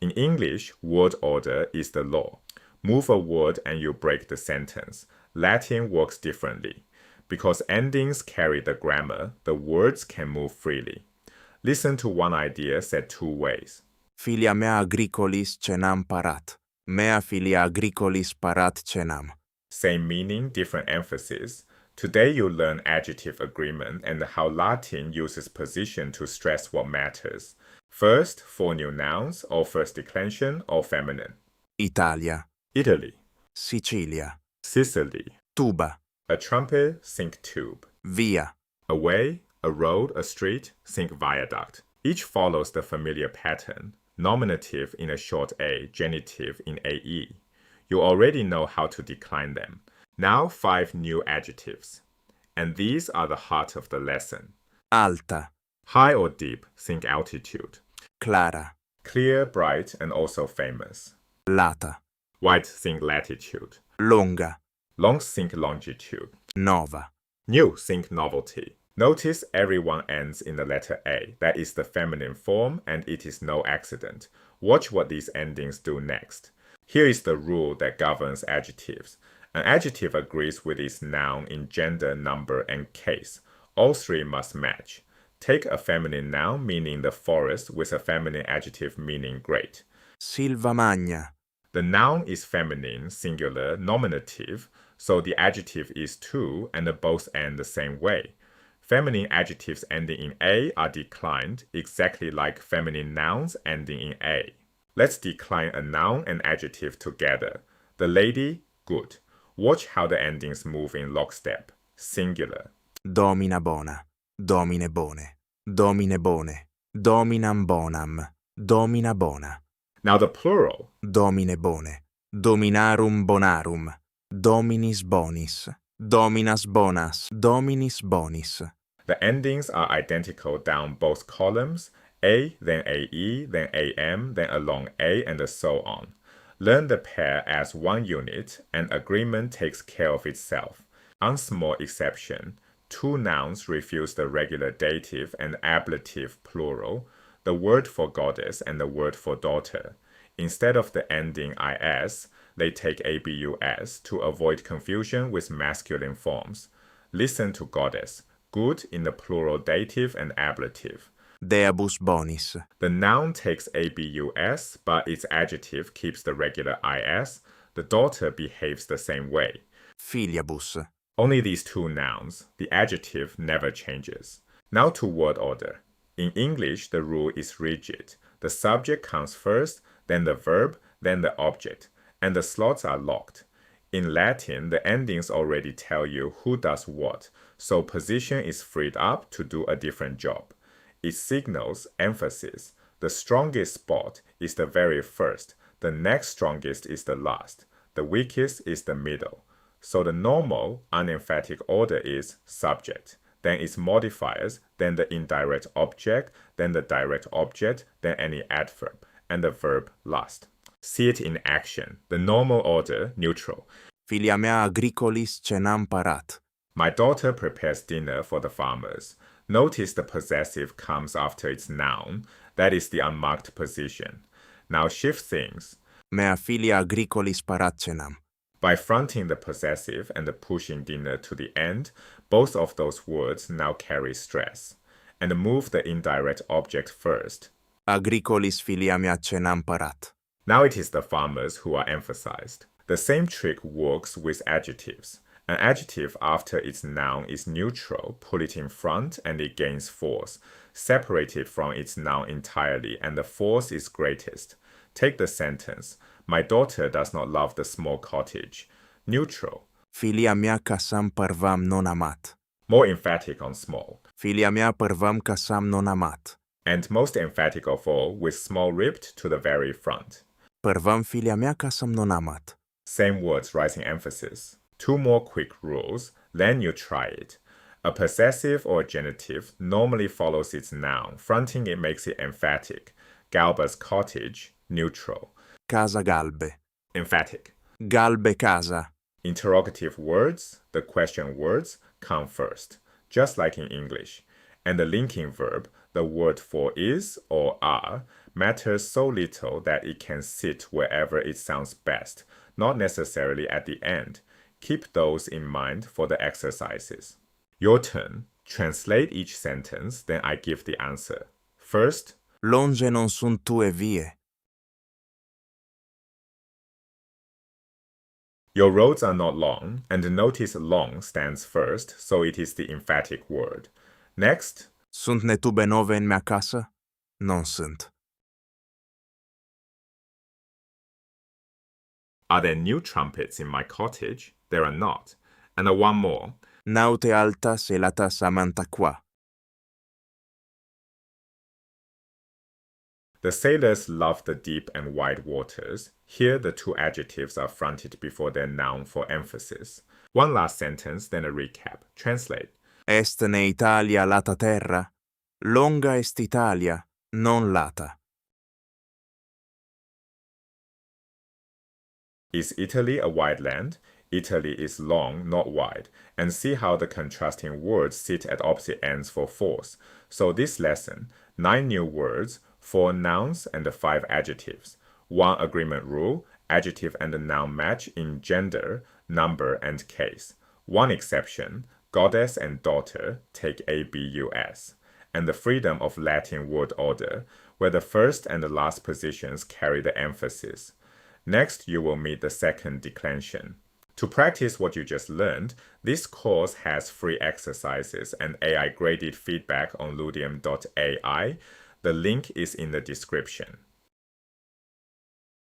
In English, word order is the law. Move a word and you break the sentence. Latin works differently. Because endings carry the grammar, the words can move freely. Listen to one idea said two ways. Filia mea agricolis cenam parat. Mea filia agricolis parat cenam. Same meaning, different emphasis. Today you learn adjective agreement and how Latin uses position to stress what matters. First, four new nouns, or first declension, or feminine. Italia, Italy, Sicilia, Sicily. tuba, A trumpet, think tube. via, A way, a road, a street, think viaduct. Each follows the familiar pattern. Nominative in a short a, genitive in ae. You already know how to decline them. Now 5 new adjectives. And these are the heart of the lesson. alta, High or deep, think altitude. clāra, Clear, bright, and also famous. lāta, Wide, think latitude. longa, Long, think longitude. nova. New, think novelty. Notice everyone ends in the letter A. That is the feminine form, and it is no accident. Watch what these endings do next. Here is the rule that governs adjectives. An adjective agrees with its noun in gender, number, and case. All three must match. Take a feminine noun meaning the forest with a feminine adjective meaning great. Silva magna, The noun is feminine, singular, nominative, so the adjective is to and both end the same way. Feminine adjectives ending in A are declined, exactly like feminine nouns ending in A. Let's decline a noun and adjective together. The lady, good. Watch how the endings move in lockstep. Singular. domina bona, domine bone, domine bone, dominam bonam, domina bona. Now the plural. Domine bone, dominarum bonarum, dominis bonis, dominas bonas, dominis bonis. The endings are identical down both columns, A, then AE, then AM, then along A, and so on. Learn the pair as one unit, and agreement takes care of itself. On small exception, two nouns refuse the regular dative and ablative plural, the word for goddess and the word for daughter. Instead of the ending is, they take abus to avoid confusion with masculine forms. Listen to goddess, good in the plural dative and ablative. Deabus bonis, The noun takes abus, but its adjective keeps the regular is. The daughter behaves the same way. filiabus, Only these two nouns. The adjective never changes. Now to word order. In English, the rule is rigid. The subject comes first, then the verb, then the object, and the slots are locked. In Latin, the endings already tell you who does what, so position is freed up to do a different job. It signals emphasis. The strongest spot is the very first, the next strongest is the last, the weakest is the middle. So the normal, unemphatic order is subject, then its modifiers, then the indirect object, then the direct object, then any adverb, and the verb last. See it in action. The normal order, neutral. filia mea agricolis cenam parat. My daughter prepares dinner for the farmers. Notice the possessive comes after its noun. That is the unmarked position. Now shift things. Mea filia agricolis parat cenam. By fronting the possessive and pushing dinner to the end, both of those words now carry stress. And move the indirect object first. Agricolis filia mea cenam parat. Now it is the farmers who are emphasized. The same trick works with adjectives. An adjective after its noun is neutral, put it in front and it gains force. Separate it from its noun entirely and the force is greatest. Take the sentence, my daughter does not love the small cottage. Neutral. Filia mea casam parvam non amat. More emphatic on small. Filia mea parvam casam non amat. And most emphatic of all, with small ripped to the very front. Parvam filia mea casam non amat. Same words, rising emphasis. 2 more quick rules, then you try it. A possessive or genitive normally follows its noun. Fronting it makes it emphatic. Galba's cottage, neutral. Casa galbe. Emphatic. Galbe casa. Interrogative words, the question words, come first, just like in English. And the linking verb, the word for is or are, matters so little that it can sit wherever it sounds best, not necessarily at the end. Keep those in mind for the exercises. Your turn. Translate each sentence, then I give the answer. First, Longe non sunt tue vie. your roads are not long, and notice long stands first, so it is the emphatic word. Next, Sunt ne tube nove în mea casă? Non sunt. are there new trumpets in my cottage? There are not. And one more. Naute alta se lāta samanta qua. The sailors love the deep and wide waters. Here the two adjectives are fronted before their noun for emphasis. One last sentence, then a recap. Translate. Est ne Italia lata terra? Longa est Italia, non lāta. Is Italy a wide land? Italy is long, not wide. And see how the contrasting words sit at opposite ends for force. So this lesson, 9 new words, 4 nouns and 5 adjectives. 1 agreement rule, adjective and a noun match in gender, number, and case. 1 exception, goddess and daughter take ABUS. And the freedom of Latin word order, where the first and the last positions carry the emphasis. Next, you will meet the second declension. To practice what you just learned, this course has free exercises and AI-graded feedback on ludium.ai. The link is in the description.